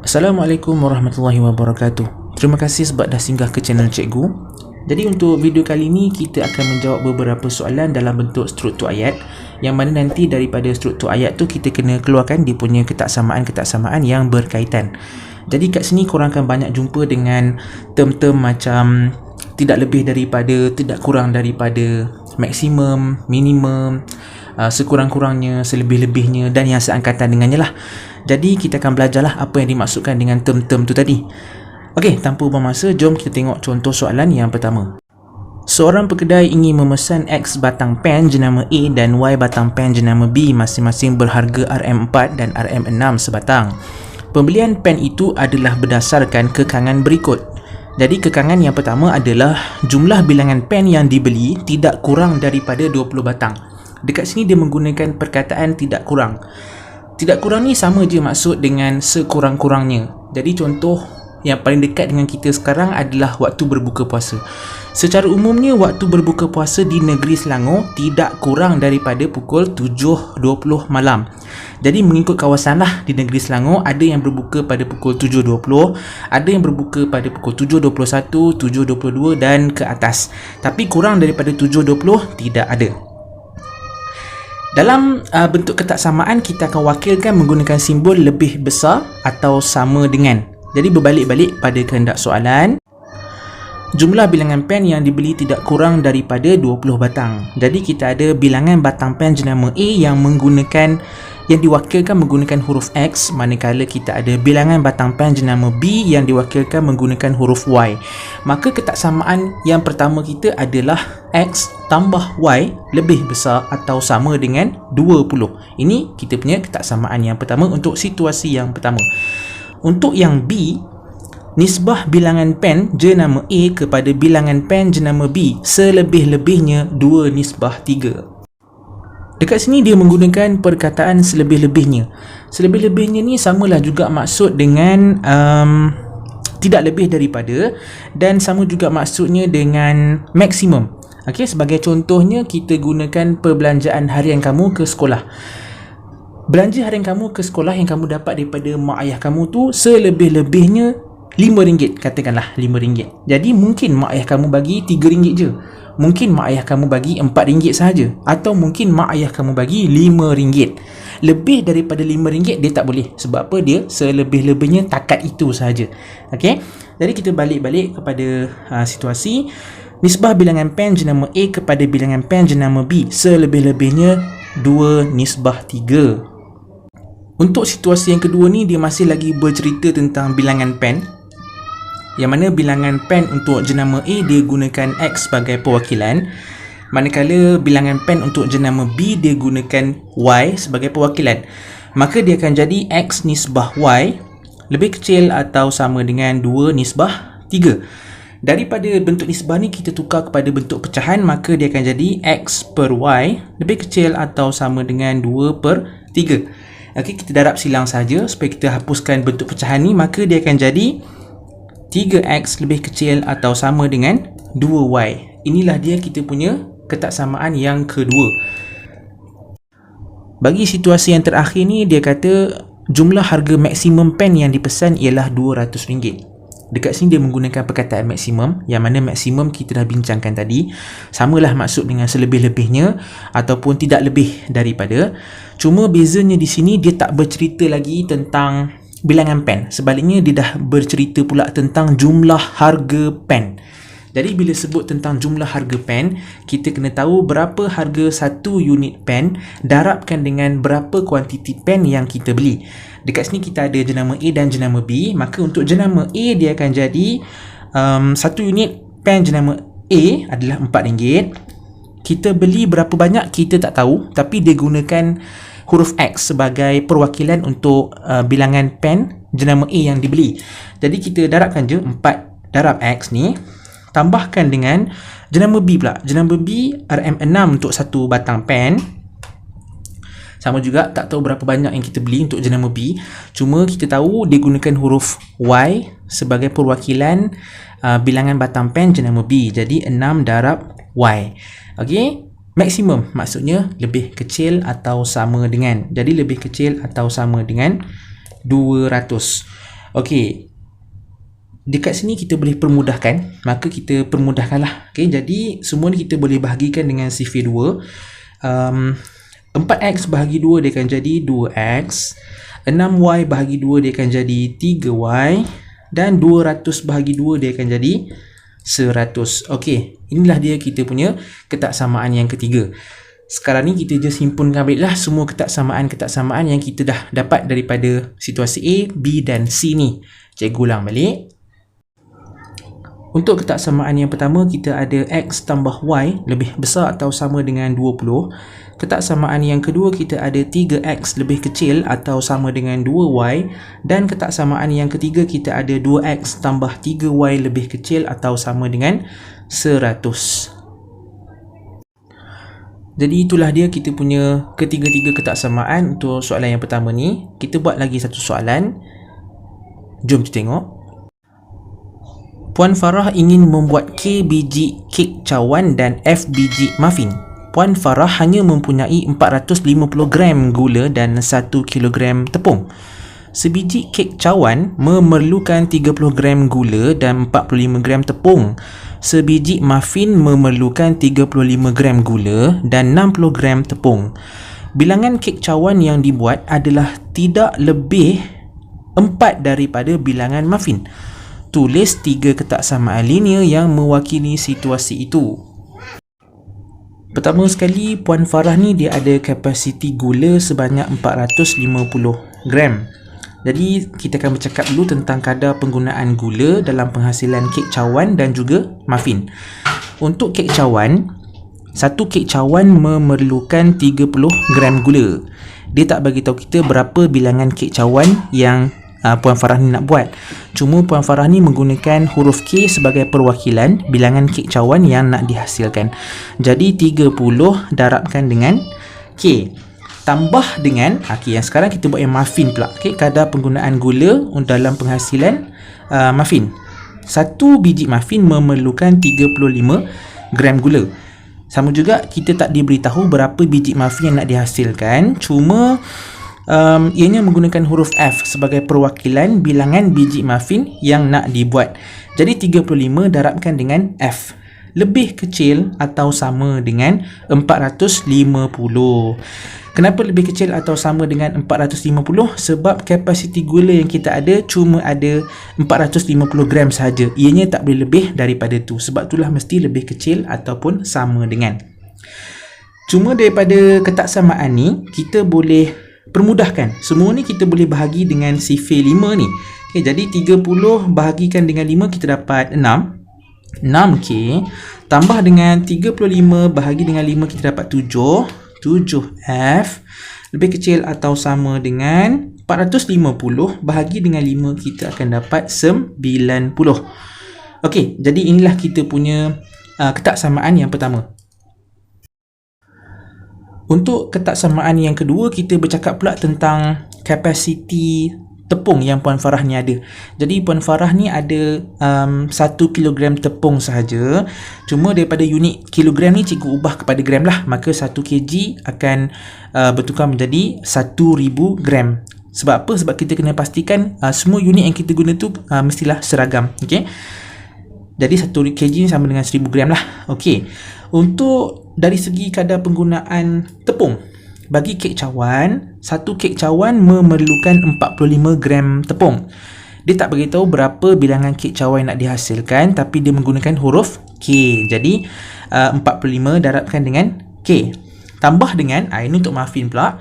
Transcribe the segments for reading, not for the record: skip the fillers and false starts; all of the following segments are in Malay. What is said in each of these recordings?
Assalamualaikum warahmatullahi wabarakatuh. Terima kasih sebab dah singgah ke channel Cikgu. Jadi untuk video kali ini kita akan menjawab beberapa soalan dalam bentuk struktur ayat, yang mana nanti daripada struktur ayat tu kita kena keluarkan dia punya ketaksamaan yang berkaitan. Jadi kat sini korang akan banyak jumpa dengan term-term macam tidak lebih daripada, tidak kurang daripada, maksimum, minimum, sekurang-kurangnya, selebih-lebihnya dan yang seangkatan dengannya lah. Jadi kita akan belajarlah apa yang dimaksudkan dengan term-term tu tadi. Okey, tanpa buang masa, jom kita tengok contoh soalan yang pertama. Seorang pekedai ingin memesan X batang pen jenama A dan Y batang pen jenama B masing-masing berharga RM4 dan RM6 sebatang. Pembelian pen itu adalah berdasarkan kekangan berikut. Jadi kekangan yang pertama adalah jumlah bilangan pen yang dibeli tidak kurang daripada 20 batang. Dekat sini dia menggunakan perkataan tidak kurang. Tidak kurang ni sama je maksud dengan sekurang-kurangnya. Jadi contoh yang paling dekat dengan kita sekarang adalah waktu berbuka puasa. Secara umumnya waktu berbuka puasa di negeri Selangor tidak kurang daripada pukul 7.20 malam. Jadi mengikut kawasan lah, di negeri Selangor ada yang berbuka pada pukul 7.20, ada yang berbuka pada pukul 7.21, 7.22 dan ke atas. Tapi kurang daripada 7.20 tidak ada. Dalam bentuk ketaksamaan, kita akan wakilkan menggunakan simbol lebih besar atau sama dengan. Jadi berbalik-balik pada kehendak soalan. Jumlah bilangan pen yang dibeli tidak kurang daripada 20 batang. Jadi kita ada bilangan batang pen jenama A yang diwakilkan menggunakan huruf X, manakala kita ada bilangan batang pen jenama B yang diwakilkan menggunakan huruf Y. Maka ketaksamaan yang pertama kita adalah X tambah Y lebih besar atau sama dengan 20. Ini kita punya ketaksamaan yang pertama untuk situasi yang pertama. Untuk yang B, nisbah bilangan pen jenama A kepada bilangan pen jenama B selebih-lebihnya 2 nisbah 3. Dekat sini dia menggunakan perkataan selebih-lebihnya. Selebih-lebihnya ni samalah juga maksud dengan tidak lebih daripada, dan sama juga maksudnya dengan maksimum. Okey, sebagai contohnya kita gunakan perbelanjaan harian kamu ke sekolah. Belanja harian kamu ke sekolah yang kamu dapat daripada mak ayah kamu tu selebih-lebihnya RM5, katakanlah RM5. Jadi mungkin mak ayah kamu bagi RM3 je. Mungkin mak ayah kamu bagi RM4 sahaja, atau mungkin mak ayah kamu bagi RM5. Lebih daripada RM5 dia tak boleh. Sebab apa? Dia selebih-lebihnya takat itu sahaja. Okey. Jadi kita balik-balik kepada situasi. Nisbah bilangan pen jenama A kepada bilangan pen jenama B selebih-lebihnya 2 nisbah 3. Untuk situasi yang kedua ni, dia masih lagi bercerita tentang bilangan pen, yang mana bilangan pen untuk jenama A dia gunakan X sebagai perwakilan, manakala bilangan pen untuk jenama B dia gunakan Y sebagai perwakilan. Maka dia akan jadi X nisbah Y lebih kecil atau sama dengan 2 nisbah 3. Daripada bentuk nisbah ni kita tukar kepada bentuk pecahan, maka dia akan jadi X per Y lebih kecil atau sama dengan 2 per 3. Okey, kita darab silang saja supaya kita hapuskan bentuk pecahan ni, maka dia akan jadi 3x lebih kecil atau sama dengan 2y. Inilah dia kita punya ketaksamaan yang kedua. Bagi situasi yang terakhir ni, dia kata jumlah harga maksimum pen yang dipesan ialah RM200. Dekat sini dia menggunakan perkataan maksimum, yang mana maksimum kita dah bincangkan tadi, samalah maksud dengan selebih-lebihnya ataupun tidak lebih daripada. Cuma bezanya di sini dia tak bercerita lagi tentang bilangan pen. Sebaliknya dia dah bercerita pula tentang jumlah harga pen. Jadi bila sebut tentang jumlah harga pen, kita kena tahu berapa harga satu unit pen darabkan dengan berapa kuantiti pen yang kita beli. Dekat sini kita ada jenama A dan jenama B. Maka untuk jenama A dia akan jadi satu unit pen jenama A adalah RM4. Kita beli berapa banyak kita tak tahu, tapi dia gunakan huruf X sebagai perwakilan untuk bilangan pen jenama A yang dibeli. Jadi kita darabkan je 4 darab X ni, tambahkan dengan jenama B pula. Jenama B RM6 untuk satu batang pen. Sama juga, tak tahu berapa banyak yang kita beli untuk jenama B. Cuma kita tahu dia gunakan huruf Y sebagai perwakilan bilangan batang pen jenama B. Jadi 6 darab Y. Okey. Maksimum maksudnya lebih kecil atau sama dengan. Jadi lebih kecil atau sama dengan 200. Okey, dekat sini kita boleh permudahkan, maka kita permudahkanlah. Okey, jadi semua ni kita boleh bahagikan dengan sifir 2. 4x bahagi 2 dia akan jadi 2x, 6y bahagi 2 dia akan jadi 3y, dan 200 bahagi 2 dia akan jadi 100. Okey, inilah dia kita punya ketaksamaan yang ketiga. Sekarang ni kita just himpunkan baliklah semua ketaksamaan yang kita dah dapat daripada situasi A, B dan C ni. Cikgu ulang balik. Untuk ketaksamaan yang pertama, kita ada x tambah y lebih besar atau sama dengan 20. Ketaksamaan yang kedua, kita ada 3x lebih kecil atau sama dengan 2y. Dan ketaksamaan yang ketiga, kita ada 2x tambah 3y lebih kecil atau sama dengan 100. Jadi itulah dia kita punya ketiga-tiga ketaksamaan untuk soalan yang pertama ni. Kita buat lagi satu soalan. Jom kita tengok. Puan Farah ingin membuat K biji kek cawan dan F biji muffin. Puan Farah hanya mempunyai 450 gram gula dan 1 kilogram tepung. Sebiji kek cawan memerlukan 30 gram gula dan 45 gram tepung. Sebiji muffin memerlukan 35 gram gula dan 60 gram tepung. Bilangan kek cawan yang dibuat adalah tidak lebih 4 daripada bilangan muffin. Tulis 3 ketaksamaan linear yang mewakili situasi itu. Pertama sekali, Puan Farah ni dia ada kapasiti gula sebanyak 450 gram. Jadi kita akan bercakap dulu tentang kadar penggunaan gula dalam penghasilan kek cawan dan juga muffin. Untuk kek cawan, satu kek cawan memerlukan 30 gram gula. Dia tak bagi tahu kita berapa bilangan kek cawan yang Puan Farah ni nak buat. Cuma Puan Farah ni menggunakan huruf K sebagai perwakilan bilangan kek cawan yang nak dihasilkan. Jadi 30 darabkan dengan K tambah dengan yang sekarang kita buat yang muffin pula. Kadar penggunaan gula dalam penghasilan muffin. Satu biji muffin memerlukan 35 gram gula. Sama juga kita tak diberitahu berapa biji muffin yang nak dihasilkan. Cuma ianya menggunakan huruf F sebagai perwakilan bilangan biji muffin yang nak dibuat. Jadi 35 darabkan dengan F. Lebih kecil atau sama dengan 450. Kenapa lebih kecil atau sama dengan 450? Sebab kapasiti gula yang kita ada cuma ada 450 gram sahaja. Ianya tak boleh lebih daripada tu. Sebab itulah mesti lebih kecil ataupun sama dengan. Cuma daripada ketaksamaan ni kita boleh permudahkan. Semua ni kita boleh bahagi dengan sifir 5 ni. Okay, jadi 30 bahagikan dengan 5 kita dapat 6. 6K tambah dengan 35 bahagi dengan 5 kita dapat 7. 7F lebih kecil atau sama dengan 450 bahagi dengan 5 kita akan dapat 90. Okey, jadi inilah kita punya ketaksamaan yang pertama. Untuk ketaksamaan yang kedua, kita bercakap pula tentang kapasiti tepung yang Puan Farah ni ada. Jadi Puan Farah ni ada 1 kilogram tepung sahaja. Cuma daripada unit kilogram ni cikgu ubah kepada gram lah. Maka 1 kg akan bertukar menjadi 1000 gram. Sebab apa? Sebab kita kena pastikan semua unit yang kita guna tu mestilah seragam. Okay? Jadi 1 kg ni sama dengan 1000 gram lah. Okay. Untuk dari segi kadar penggunaan tepung, bagi kek cawan, satu kek cawan memerlukan 45 gram tepung. Dia tak beritahu berapa bilangan kek cawan yang nak dihasilkan, tapi dia menggunakan huruf K. Jadi 45 darabkan dengan K. Tambah dengan, ini untuk muffin pula.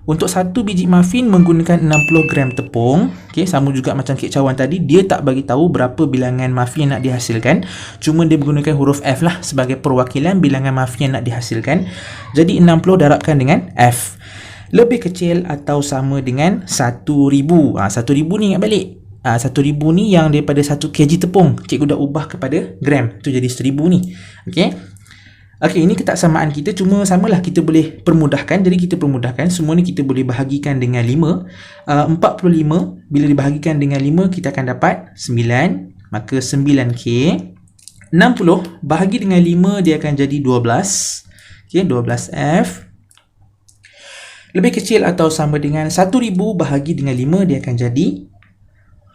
Untuk satu biji muffin menggunakan 60 gram tepung. Okay, sama juga macam kek cawan tadi. Dia tak bagi tahu berapa bilangan muffin yang nak dihasilkan. Cuma dia menggunakan huruf F lah sebagai perwakilan bilangan muffin yang nak dihasilkan. Jadi 60 darabkan dengan F. Lebih kecil atau sama dengan 1000. 1000 ni ingat balik. 1000 ni yang daripada 1 kg tepung. Cikgu dah ubah kepada gram. Tu jadi 1000 ni. Okay. Okey, ini ketaksamaan kita, cuma samalah kita boleh permudahkan. Jadi kita permudahkan, semua ni kita boleh bahagikan dengan 5. 45 bila dibahagikan dengan 5 kita akan dapat 9, maka 9K. 60 bahagi dengan 5 dia akan jadi 12. Okey, 12F. Lebih kecil atau sama dengan 1000 bahagi dengan 5 dia akan jadi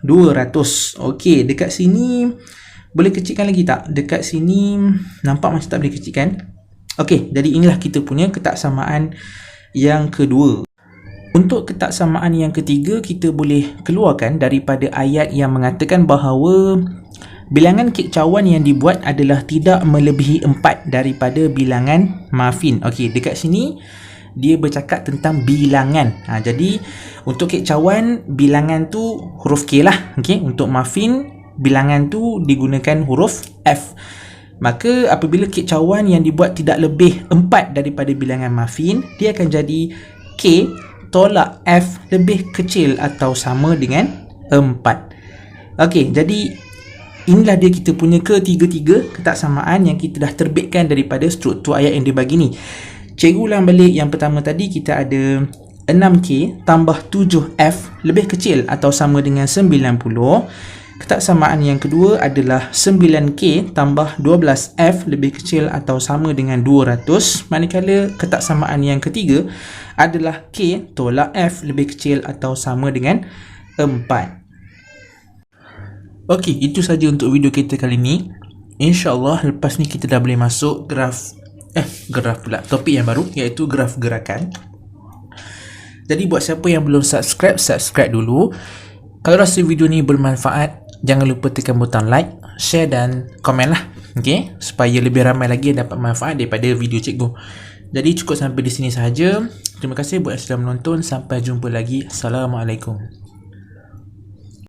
200. Okey, dekat sini boleh kecilkan lagi tak? Dekat sini nampak macam tak boleh kecilkan. Okey, jadi inilah kita punya ketaksamaan yang kedua. Untuk ketaksamaan yang ketiga, kita boleh keluarkan daripada ayat yang mengatakan bahawa bilangan kek cawan yang dibuat adalah tidak melebihi 4 daripada bilangan muffin. Okey, dekat sini dia bercakap tentang bilangan. Jadi untuk kek cawan, bilangan tu huruf K lah. Okey, untuk muffin, bilangan tu digunakan huruf F. Maka apabila kek cawan yang dibuat tidak lebih 4 daripada bilangan muffin, dia akan jadi K tolak F lebih kecil atau sama dengan 4. Okey, jadi inilah dia kita punya ketiga-tiga ketaksamaan yang kita dah terbitkan daripada struktur ayat yang dibagi ni. Cikgu ulang balik yang pertama tadi, kita ada 6K tambah 7F lebih kecil atau sama dengan 90. Ketaksamaan yang kedua adalah 9K tambah 12F lebih kecil atau sama dengan 200. Manakala ketaksamaan yang ketiga adalah K tolak F lebih kecil atau sama dengan 4. Okey, itu saja untuk video kita kali ni. InsyaAllah lepas ni kita dah boleh masuk topik yang baru, iaitu graf gerakan. Jadi buat siapa yang belum subscribe dulu. Kalau rasa video ni bermanfaat, jangan lupa tekan butang like, share dan komen lah. Okay? Supaya lebih ramai lagi yang dapat manfaat daripada video cikgu. Jadi cukup sampai di sini sahaja. Terima kasih buat yang sudah menonton. Sampai jumpa lagi. Assalamualaikum.